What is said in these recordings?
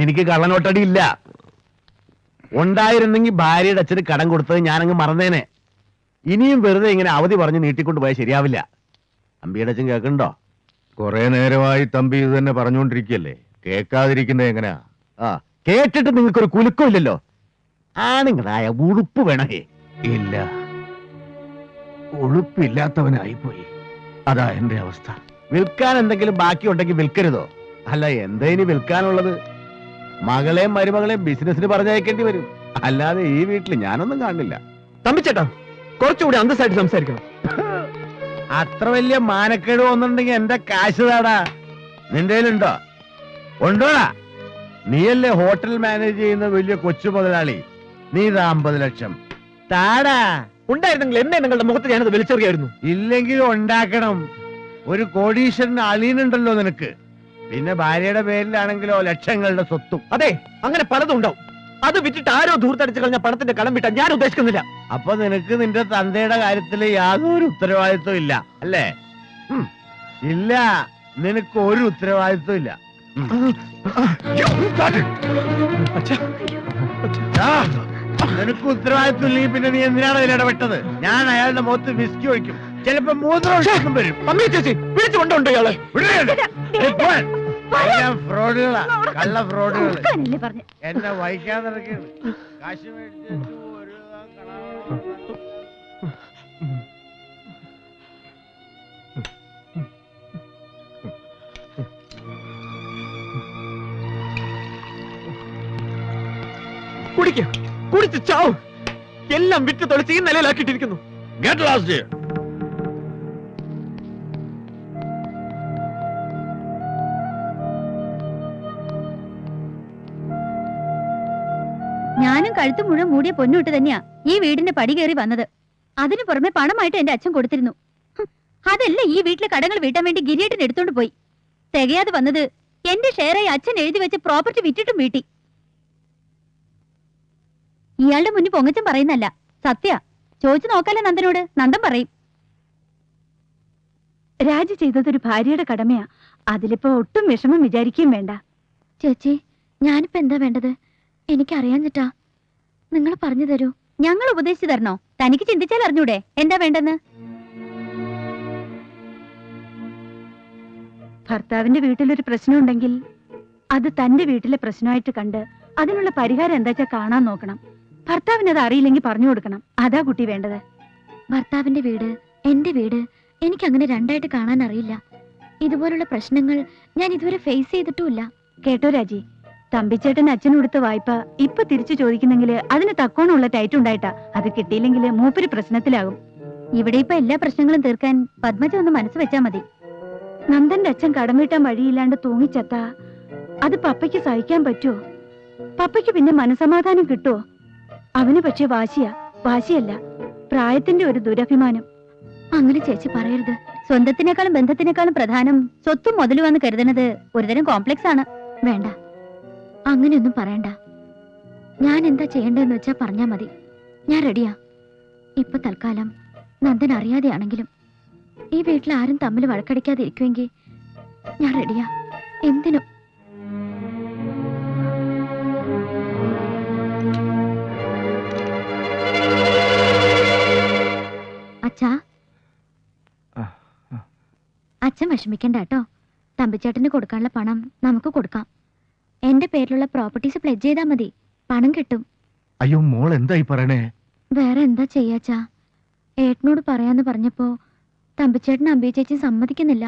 എനിക്ക് കള്ളനോട്ടടി ഇല്ല. ഉണ്ടായിരുന്നെങ്കിൽ ഭാര്യയുടെ അച്ഛന് കടം കൊടുത്തത് ഞാനങ്ങ് മറന്നേനെ. ഇനിയും വെറുതെ ഇങ്ങനെ അവധി പറഞ്ഞ് നീട്ടിക്കൊണ്ട് പോയാൽ ശരിയാവില്ല. തമ്പിയുടെ അച്ഛൻ കേൾക്കണ്ടോ? കുറെ നേരമായി തമ്പി ഇത് തന്നെ പറഞ്ഞുകൊണ്ടിരിക്കല്ലേ, കേൾക്കാതിരിക്കുന്നത് എങ്ങനെയാ? ആ കേട്ടിട്ട് നിങ്ങൾക്കൊരു കുലുക്കം ഇല്ലല്ലോ. ആണുങ്ങളായ ഉളുപ്പ് വേണേ. ഇല്ല, ഉളുപ്പില്ലാത്തവനായിപ്പോയി. അതാ എന്റെ അവസ്ഥ. വിൽക്കാൻ എന്തെങ്കിലും ബാക്കിയുണ്ടെങ്കിൽ വിൽക്കരുതോ? അല്ല, എന്താ ഇനി വിൽക്കാനുള്ളത്? മകളെയും മരുമകളെയും ബിസിനസിന് പറഞ്ഞയക്കേണ്ടി വരും. അല്ലാതെ ഈ വീട്ടിൽ ഞാനൊന്നും കാണില്ല. തമ്പിച്ചേട്ടാ, കുറച്ചുകൂടി അന്തസ്സായിട്ട് സംസാരിക്കണം. അത്ര വലിയ മാനക്കേട് വന്നിട്ടുണ്ടെങ്കിൽ എന്റെ കാശ് താടാ. നിന്റെ കയ്യിലുണ്ടോ? ഉണ്ടോടാ? നീയല്ലേ ഹോട്ടൽ മാനേജ് ചെയ്യുന്ന വലിയ കൊച്ചു മുതലാളി. നീ 50 ലക്ഷം താടാ. ഉണ്ടായിരുന്നെങ്കിൽ എന്നെ നിങ്ങളുടെ മുഖത്ത് ഞാനത് വലിച്ചെറിയായിരുന്നു. ഇല്ലെങ്കിലും ഉണ്ടാക്കണം. ഒരു കോടീശ്വരൻ അളിയനുണ്ടല്ലോ നിനക്ക്. പിന്നെ ഭാര്യയുടെ പേരിലാണെങ്കിലോ ലക്ഷങ്ങളുടെ സ്വത്തും. അതെ, അങ്ങനെ പലതും ഉണ്ടാവും. അത് വിറ്റിട്ട് ആരോ ധൂർത്തടിച്ച് കളഞ്ഞ പണത്തിന്റെ കടം വിട്ടാൻ ഞാൻ ഉദ്ദേശിക്കുന്നില്ല. അപ്പൊ നിനക്ക് നിന്റെ തന്തയുടെ കാര്യത്തില് യാതൊരു ഉത്തരവാദിത്വം ഇല്ല അല്ലേ? ഇല്ല, നിനക്ക് ഒരു ഉത്തരവാദിത്വം ഇല്ല. നിനക്ക് ഉത്തരവാദിത്വം ഇല്ലെങ്കിൽ പിന്നെ നീ എന്തിനാണ് അതിൽ ഇടപെട്ടത്? ഞാൻ അയാളുടെ മുഖത്ത് വിസ്കി ഒഴിക്കും. ചിലപ്പോ മൂത്രം വരും. അമ്മേ ചേച്ചി, വിളിച്ചു കൊണ്ടുണ്ടോ ഇയാളെ? ഫ്രോഡുകളാ, കള്ള ഫ്രോഡുകള്. എന്നെ വഹിക്കാതെ കാശ് മേടിച്ചു. കുടിക്കുക, കുടിച്ച് ചാവും. എല്ലാം വിറ്റ് തൊളിച്ച് ഈ നിലയിലാക്കിയിട്ടിരിക്കുന്നു. Get last. ഞാനും കഴുത്തു മുഴുവൻ മൂടിയ പൊന്നുവിട്ട് തന്നെയാ ഈ വീടിന്റെ പടി കയറി വന്നത്. അതിനു പുറമെ പണമായിട്ട് എന്റെ അച്ഛൻ കൊടുത്തിരുന്നു. അതല്ല ഈ വീട്ടിലെ കടങ്ങൾ വീട്ടാൻ വേണ്ടി ഗിരിയേട്ടൻ എടുത്തോണ്ട് പോയി. തികയാതെ വന്നത് എന്റെ ഷെയറായി അച്ഛൻ എഴുതി വെച്ച് പ്രോപ്പർട്ടി വിറ്റിട്ടും വീട്ടി. ഇയാളുടെ മുന്നിൽ പൊങ്ങച്ചൻ പറയുന്നല്ല, സത്യ. ചോദിച്ചു നോക്കാലേ നന്ദനോട്, നന്ദൻ പറയും. രാജി ചെയ്തതൊരു ഭാര്യയുടെ കടമയാ. അതിലിപ്പോ ഒട്ടും വിഷമം വിചാരിക്കുകയും വേണ്ട. ചേച്ചി, ഞാനിപ്പോ എന്താ വേണ്ടത്? എനിക്കറിയാഞ്ഞിട്ടാ. നിങ്ങൾ പറഞ്ഞു തരൂ. ഞങ്ങൾ ഉപദേശിച്ചു തരണോ? തനിക്ക് ചിന്തിച്ചാൽ അറിഞ്ഞൂടെ എന്താ വേണ്ടെന്ന്? ഭർത്താവിന്റെ വീട്ടിലൊരു പ്രശ്നമുണ്ടെങ്കിൽ അത് തന്റെ വീട്ടിലെ പ്രശ്നമായിട്ട് കണ്ട് അതിനുള്ള പരിഹാരം എന്താച്ചാ കാണാൻ നോക്കണം. ഭർത്താവിന് അത് അറിയില്ലെങ്കിൽ പറഞ്ഞു കൊടുക്കണം. അതാ കുട്ടി വേണ്ടത്. ഭർത്താവിന്റെ വീട്, എന്റെ വീട് എനിക്കങ്ങനെ രണ്ടായിട്ട് കാണാൻ അറിയില്ല. ഇതുപോലുള്ള പ്രശ്നങ്ങൾ ഞാൻ ഇതുവരെ ഫേസ് ചെയ്തിട്ടുമില്ല. കേട്ടോ രാജി, തമ്പിച്ചേട്ടൻ അച്ഛനും കൊടുത്ത വായ്പ ഇപ്പൊ തിരിച്ചു ചോദിക്കുന്നെങ്കിൽ അതിന് തക്കോണമുള്ള ടൈറ്റ് ഉണ്ടായിട്ടാ. അത് കിട്ടിയില്ലെങ്കിൽ മൂപ്പര് പ്രശ്നത്തിലാകും. ഇവിടെ ഇപ്പൊ എല്ലാ പ്രശ്നങ്ങളും തീർക്കാൻ പത്മജ ഒന്ന് മനസ്സ് വെച്ചാ മതി. നന്ദന്റെ അച്ഛൻ കടം വീട്ടാൻ വഴിയില്ലാണ്ട് തൂങ്ങിച്ചെത്താ അത് പപ്പയ്ക്ക് സഹിക്കാൻ പറ്റുമോ? പപ്പയ്ക്ക് പിന്നെ മനസമാധാനം കിട്ടുമോ? അവന് പക്ഷെ വാശിയല്ല, പ്രായത്തിന്റെ ഒരു ദുരഭിമാനം. അങ്ങനെ ചേച്ചി പറയരുത്. സ്വന്തത്തിനേക്കാളും ബന്ധത്തിനേക്കാളും പ്രധാനം സ്വത്തും മുതലുവെന്ന് കരുതുന്നത് ഒരുതരം കോംപ്ലക്സ് ആണ്. വേണ്ട, അങ്ങനെയൊന്നും പറയണ്ട. ഞാൻ എന്താ ചെയ്യേണ്ടതെന്ന് വെച്ചാ പറഞ്ഞാ മതി. ഞാൻ റെഡിയാ. ഇപ്പൊ തൽക്കാലം നന്ദൻ അറിയാതെയാണെങ്കിലും ഈ വീട്ടിൽ ആരും തമ്മിൽ വഴക്കടിക്കാതെ ഇരിക്കുമെങ്കിൽ ഞാൻ റെഡിയാ. എന്തിനും. അച്ഛാ, അച്ഛൻ വിഷമിക്കണ്ട കേട്ടോ. തമ്പിച്ചേട്ടന് കൊടുക്കാനുള്ള പണം നമുക്ക് കൊടുക്കാം. എന്റെ പേരിലുള്ള പ്രോപ്പർട്ടീസ് പ്ലെഡ്ജ് ചെയ്താൽ മതി, പണം കിട്ടും. അയ്യോ മോൾ എന്തായി പറയണേ? വേറെ എന്താ ചെയ്യാച്ചാ? ഏട്ടനോട് പറയാന്ന് പറഞ്ഞപ്പോ തമ്പിച്ചേട്ടൻ അമ്പി ചേച്ചി സമ്മതിക്കുന്നില്ല.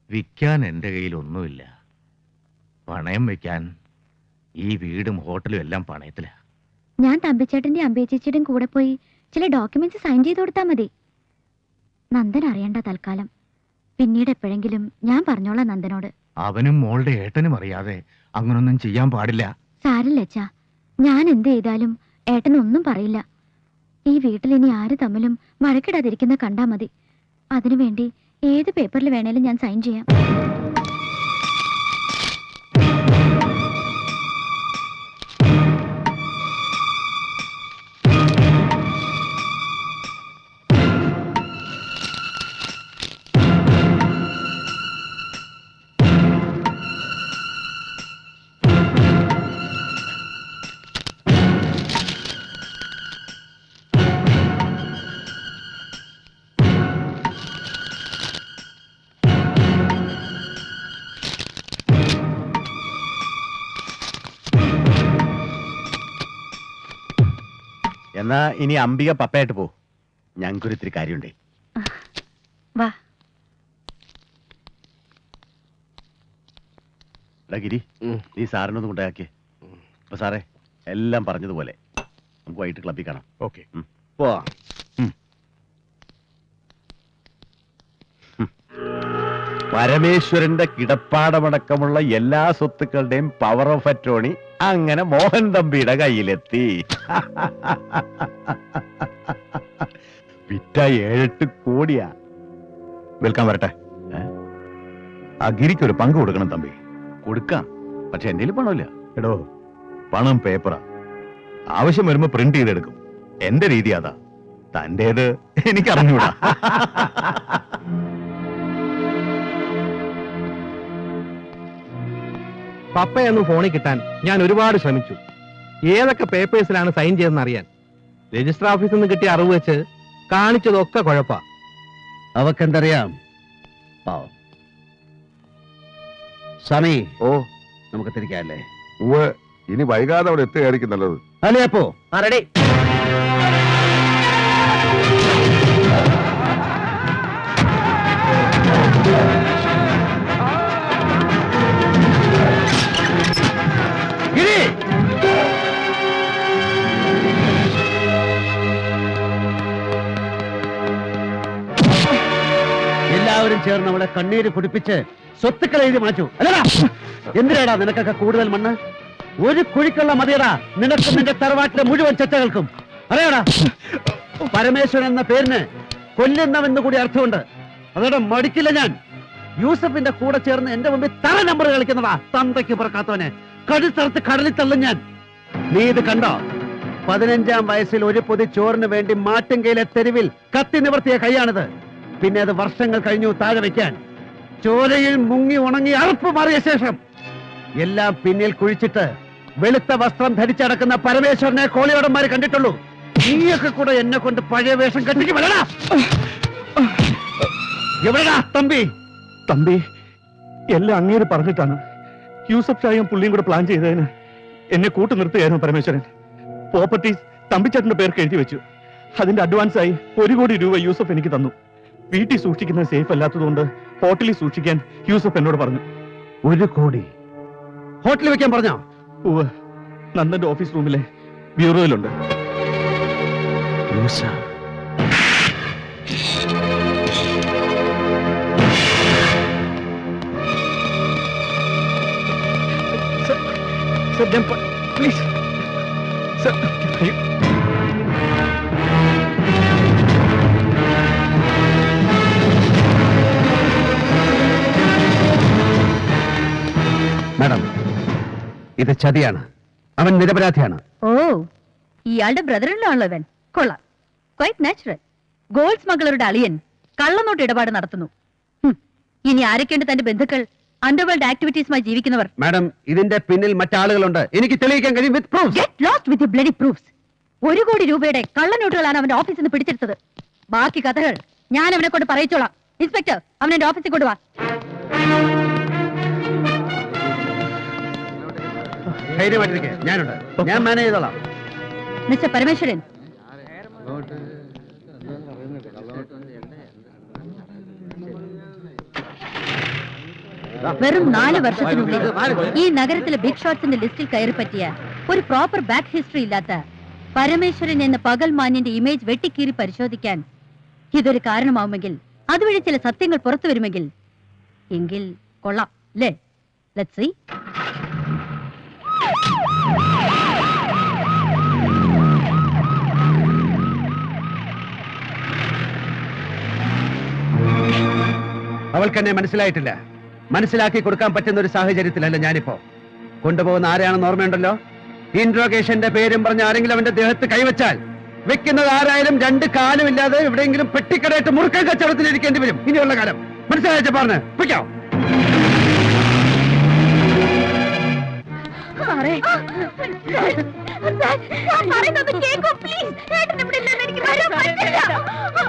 വിൽക്കാൻ എന്റെ കയ്യിൽ ഒന്നുമില്ല. പണയം വെക്കാൻ ഈ വീടും ഹോട്ടലും എല്ലാം പണയത്തിലാ. ഞാൻ തമ്പിച്ചേട്ടന്റെ അമ്പി ചേച്ചിയുടെയും കൂടെ പോയി ചില ഡോക്യുമെന്റ്സ് സൈൻ ചെയ്ത് കൊടുത്താൽ മതി. നന്ദൻ അറിയണ്ട തൽക്കാലം. പിന്നീട് എപ്പോഴെങ്കിലും ഞാൻ പറഞ്ഞോളാം നന്ദനോട്. അവനും മോളുടെ ഏട്ടനും അറിയാതെ അങ്ങനൊന്നും ചെയ്യാൻ പാടില്ല. സാരില്ല അച്ഛാ, ഞാൻ എന്ത് ചെയ്താലും ഏട്ടനൊന്നും പറയില്ല. ഈ വീട്ടിൽ ഇനി ആര് തമ്മിലും വഴക്കിടാതിരിക്കുന്ന കണ്ടാ മതി. അതിനുവേണ്ടി ഏത് പേപ്പറിൽ വേണേലും ഞാൻ സൈൻ ചെയ്യാം. എന്നാ ഇനി അംബിക പപ്പയായിട്ട് പോ, ഞങ്ങൾക്കൊരു ഇത്തിരി കാര്യമുണ്ടേ. വാ. എടാ ഗിരി, നീ സാറിനൊന്നും കൊണ്ടാക്കിയേ. അപ്പൊ സാറേ, എല്ലാം പറഞ്ഞതുപോലെ നമുക്ക് വൈകിട്ട് ക്ലബ്ബിൽ കാണാം. ഓക്കെ. പോവാ. പരമേശ്വരന്റെ കിടപ്പാടമടക്കമുള്ള എല്ലാ സ്വത്തുക്കളുടെയും പവർ ഓഫ് അറ്റോണി അങ്ങനെ മോഹൻ തമ്പിയുടെ കയ്യിലെത്തി. വിറ്റ 7-8 കോടിയാ. വിൽക്കാൻ വരട്ടെ. ആ ഗിരിക്ക് ഒരു പങ്ക് കൊടുക്കണം തമ്പി. കൊടുക്കാം, പക്ഷെ എന്റെ പണമില്ല. എടോ, പണം പേപ്പറാ. ആവശ്യം വരുമ്പോ പ്രിന്റ് ചെയ്തെടുക്കും. എന്റെ രീതി അതാ. തന്റേത് എനിക്കറിഞ്ഞൂടാ. പപ്പയൊന്നും ഫോണിൽ കിട്ടാൻ ഞാൻ ഒരുപാട് ശ്രമിച്ചു. ഏതൊക്കെ പേപ്പേഴ്സിലാണ് സൈൻ ചെയ്തെന്ന് അറിയാൻ. രജിസ്റ്റർ ഓഫീസിൽ നിന്ന് കിട്ടിയ അറിവ് വെച്ച് കാണിച്ചതൊക്കെ കുഴപ്പാ. അവക്കെന്തറിയാം? പാവം. സ്വാമി, ഓ, നമുക്ക് തിരിക്കാല്ലേ? ഇനി വൈകാതെ അവിടെ എത്തുകയായിരിക്കും നല്ലത്. അല്ലേ അപ്പോ? റെഡി. എല്ലാവരും ചേർന്ന് അവളെ കണ്ണീര് കുടിപ്പിച്ച് സ്വത്തുക്കൾ എഴുതി മാറ്റൂ. അല്ലടാ, എന്തിനാടാ നിനക്കൊക്കെ കൂടുതൽ മണ്ണ്? ഒരു കുഴിക്കുള്ള മതിയടാ നിനക്കും നിന്റെ തറവാട്ടിലെ മുഴുവൻ ചെറ്റകൾക്കും. അറിയാടാ, പരമേശ്വരൻ എന്ന പേരിന് കൊല്ലുന്നവെന്ന് കൂടി അർത്ഥമുണ്ട്. അതോടെ മടിക്കില്ല ഞാൻ. യൂസഫിന്റെ കൂടെ ചേർന്ന് എന്റെ മുമ്പിൽ തറ നമ്പർ കളിക്കുന്നതാ തന്തയ്ക്ക് പുറക്കാത്തവനെ. കടുത്തറുത്ത് കടലിൽ തള്ളും ഞാൻ. നീ ഇത് കണ്ടോ? 15-ാം വയസ്സിൽ ഒരു പൊതി ചോറിന് വേണ്ടി മാട്ടുങ്കയിലെ തെരുവിൽ കത്തി നിവർത്തിയ കൈയാണിത്. പിന്നെ അത് വർഷങ്ങൾ കഴിഞ്ഞു താഴെ വയ്ക്കാൻ. ചോരയിൽ മുങ്ങി ഉണങ്ങി അറുപ്പ് മാറിയ ശേഷം എല്ലാം പിന്നിൽ കുഴിച്ചിട്ട് വെളുത്ത വസ്ത്രം ധരിച്ചടക്കുന്ന പരമേശ്വരനെ കോളിയോടന്മാര് കണ്ടിട്ടുള്ളൂ. നീയൊക്കെ കൂടെ എന്നെ കൊണ്ട് പഴയ വേഷം കെട്ടിക്ക് വരടാ. എവിടെടാ തമ്പി? തമ്പി, എല്ലാം അങ്ങേര് പറഞ്ഞിട്ടാണ്. യൂസഫ് ഷായും പുള്ളിയും കൂടെ പ്ലാൻ ചെയ്തതിന് എന്നെ കൂട്ടു നിർത്തുകയായിരുന്നു പരമേശ്വരൻ. പ്രോപ്പർട്ടീസ് തമ്പിച്ചേട്ടന്റെ പേർക്ക് എഴുതി വെച്ചു. അതിന്റെ അഡ്വാൻസായി 1 കോടി രൂപ യൂസഫ് എനിക്ക് തന്നു. വീട്ടിൽ സൂക്ഷിക്കുന്നത് സേഫ് അല്ലാത്തതുകൊണ്ട് ഹോട്ടലിൽ സൂക്ഷിക്കാൻ യൂസഫ് എന്നോട് പറഞ്ഞു. 1 കോടി ഹോട്ടലിൽ വെക്കാൻ പറഞ്ഞോ? ഉവ്വ്, നന്ദന്റെ ഓഫീസ് റൂമിലെ ബ്യൂറോയിലുണ്ട്. പ്ലീസ് സർ, മാഡം, ഇത് ചതിയാണ്. അവൻ നിരപരാധിയാണ്. ഓ, ഇയാളുടെ ബ്രദറിലാണല്ലോ ഇവൻ. കൊള്ളാം, ക്വൈറ്റ് നാച്ചുറൽ. ഗോൾഡ് സ്മഗ്ലറുടെ അളിയൻ കള്ളനോട്ട് ഇടപാട് നടത്തുന്നു. ഇനി ആരൊക്കെയുണ്ട് തന്റെ ബന്ധുക്കൾ, അണ്ടർവേൾഡ് ആക്ടിവിറ്റീസുമായി ജീവിക്കുന്നവർ? മാഡം, ഇതിന്റെ പിന്നിൽ മറ്റാളുകളുണ്ട്. എനിക്ക് തെളിയിക്കാൻ കഴിയും. With proof. Get lost with your bloody proofs. 1 കോടി രൂപയുടെ കള്ളനോട്ടുകളാണ് അവന്റെ ഓഫീസിൽ നിന്ന് പിടിച്ചെടുത്തത്. ബാക്കി കഥകൾ ഞാൻ അവനെ കൊണ്ട് പറയിച്ചോളാം. ഇൻസ്പെക്ടർ, അവനെ എന്റെ ഓഫീസിൽ കൊണ്ടുവാ. ധൈര്യമായിട്ടിരിക്കെ, ഞാനുണ്ട്. ഞാൻ മാനേജ് ചെയ്തോളാം. മിസ്റ്റർ പരമേശ്വരൻ, വെറും 4 വർഷത്തിനുള്ളിൽ ഈ നഗരത്തിലെ ബിഗ് ഷോട്ട്സിന്റെ ലിസ്റ്റിൽ കയറി പറ്റിയ ഒരു പ്രോപ്പർ ബാക്ക് ഹിസ്റ്ററി ഇല്ലാത്ത പരമേശ്വരൻ എന്ന പകൽ മാന്യന്റെ ഇമേജ് വെട്ടിക്കീറി പരിശോധിക്കാൻ ഇതൊരു കാരണമാവുമെങ്കിൽ, അതുവഴി ചില സത്യങ്ങൾ പുറത്തു വരുമെങ്കിൽ എങ്കിൽ കൊള്ളാം അല്ലേ? Let's see. അവൾക്ക് എന്നെ മനസ്സിലായിട്ടില്ല. മനസ്സിലാക്കി കൊടുക്കാൻ പറ്റുന്ന ഒരു സാഹചര്യത്തിലല്ല ഞാനിപ്പോ. കൊണ്ടുപോകുന്ന ആരെയാണെന്ന് ഓർമ്മയുണ്ടല്ലോ? ഇൻട്രോഗേഷന്റെ പേരും പറഞ്ഞ് ആരെങ്കിലും അവന്റെ ദേഹത്ത് കൈവച്ചാൽ വെക്കുന്നത് ആരായാലും 2 കാലും ഇല്ലാതെ എവിടെയെങ്കിലും പെട്ടിക്കടയിട്ട് മുറുക്കൻ കച്ചവടത്തിൽ ഇരിക്കേണ്ടി വരും ഇനിയുള്ള കാലം. മനസ്സിലായ പറഞ്ഞ് പിടിക്കോ?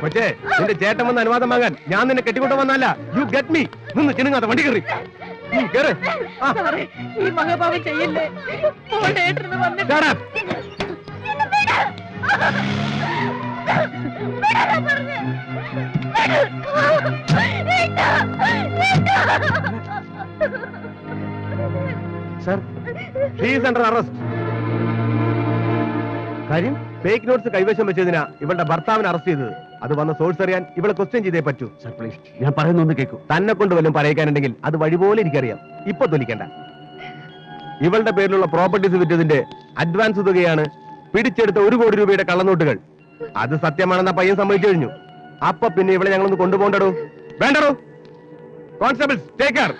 പക്ഷേ നിന്റെ ചേട്ടൻ വന്ന് അനുവാദം വാങ്ങാൻ ഞാൻ നിന്നെ കെട്ടിക്കൊണ്ടു വന്നല്ല. You get me. നിന്ന് ചെന്നുങ്ങാതെ വണ്ടി കയറി കേറ്. ഈ മഹാഭാവം ചെയ്യല്ലേ. Sir she's under arrest. കാര്യം ഫേക്ക് നോട്ട്സ് കൈവശം വെച്ചതിനാ ഇവളുടെ ഭർത്താവിനെ അറസ്റ്റ് ചെയ്തത്. അത് വന്ന സോഴ്സ് അറിയാൻ ഇവളെ ക്വസ്റ്റ്യൻ ചെയ്തേ പറ്റൂ. സർ പ്ലീസ്, ഞാൻ പറയുന്നൊന്ന് കേൾക്കൂ. തന്നെ കൊണ്ട് വല്ലതും പറയിക്കാനുണ്ടെങ്കിൽ അത് വഴി പോലെ എനിക്കറിയാം. ഇപ്പൊ തൊലിക്കണ്ട. ഇവളുടെ പേരിലുള്ള പ്രോപ്പർട്ടീസ് വിറ്റതിന്റെ അഡ്വാൻസ് തുകയാണ് പിടിച്ചെടുത്ത 1 കോടി രൂപയുടെ കള്ളനോട്ടുകൾ. അത് സത്യമാണെന്ന പയ്യൻ സമ്മതിച്ചു കഴിഞ്ഞു. അപ്പൊ പിന്നെ ഇവളെ ഞങ്ങളൊന്ന് കൊണ്ടുപോകണ്ടോ? വേണ്ടടോ. Constables take care.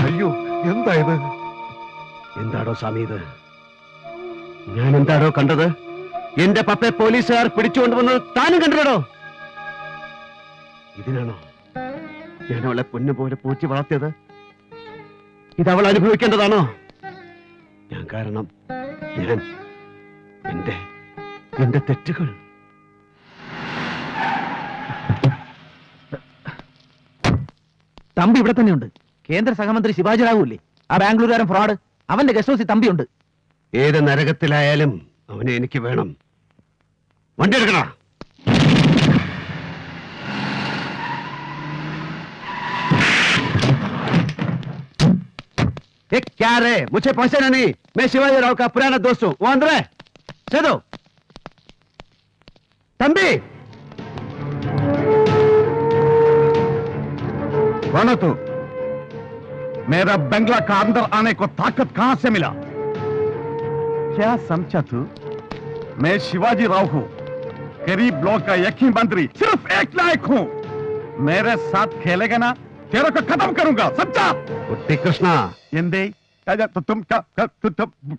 അയ്യോ, എന്തായത്? എന്താടോ സ്വാമി ഇത്? ഞാൻ എന്താടോ കണ്ടത്? എന്റെ പപ്പയെ പോലീസുകാർ പിടിച്ചുകൊണ്ടുവന്നത് താനും കണ്ടോ? ഇതിനാണോ ഞാൻ അവളെ പൊന്നു പോലെ പൂച്ചി വളർത്തിയത്? ഇത് അവൾ അനുഭവിക്കേണ്ടതാണോ? ഞാൻ കാരണം, ഞാൻ എന്റെ തെറ്റുകൾ. തമ്പി ഇവിടെ തന്നെയുണ്ട്. കേന്ദ്ര സഹമന്ത്രി ശിവാജി റാവു ആ ബാംഗ്ലൂരുകാരൻ ഫ്രോഡ്, അവന്റെ ഗസ്റ്റ് ഹൗസിൽ തമ്പിയുണ്ട്. ഏത് നരകത്തിലായാലും അവനെ എനിക്ക് വേണം. വണ്ടി എടുക്കണ. क्या रे, मुझे पहचाना नहीं? मैं शिवाजी राव का पुराना दोस्त हूँ. वो अंदर है. चलो तंबी. कौन हो तू? मेरा बंगला का अंदर आने को ताकत कहां से मिला? क्या समझा तू? मैं शिवाजी राव हूं, गरीब ब्लॉक का एक ही मंत्री, सिर्फ एक लायक हूं. मेरे साथ खेलेगा ना, तेरे को खत्म करूंगा, समझा? कुट्टी कृष्णा. എന്തേ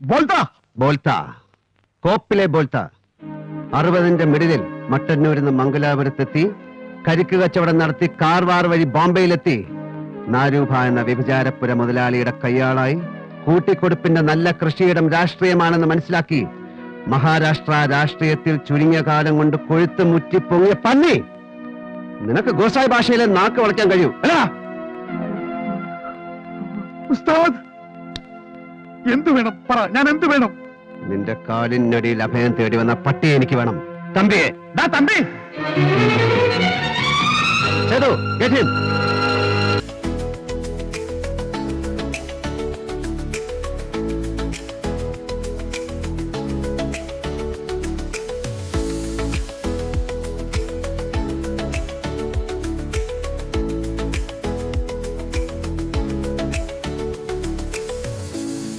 बोलता ബോൾത്ത കോപ്പിലെ ബോൾത്ത. 60ന്റെ മിഡിലിൽ മട്ടന്നൂരിൽ നിന്ന് മംഗലാപുരത്തെത്തി കരിക്ക് കച്ചവടം നടത്തി കാർവാർ വഴി ബോംബെയിലെത്തി നാരൂഭ എന്ന വ്യഭിചാരപ്പുര മുതലാളിയുടെ കയ്യാളായി കൂട്ടിക്കൊടുപ്പിന്റെ നല്ല കൃഷിയിടം രാഷ്ട്രീയമാണെന്ന് മനസ്സിലാക്കി മഹാരാഷ്ട്ര രാഷ്ട്രീയത്തിൽ ചുരുങ്ങിയ കാലം കൊണ്ട് കൊഴുത്ത് മുറ്റി പൊങ്ങിയ പന്നി. നിനക്ക് ഗോസായി ഭാഷയിലെ നാക്ക് വളയ്ക്കാൻ കഴിയൂ അല്ല? ഉസ്താദ് എന്തു വേണം പറ, ഞാൻ എന്തു വേണം? നിന്റെ കാലിനടിയിൽ അഭയം തേടി വന്ന പട്ടി എനിക്ക് വേണം. തമ്പിയെ തമ്പി Sedu, get him.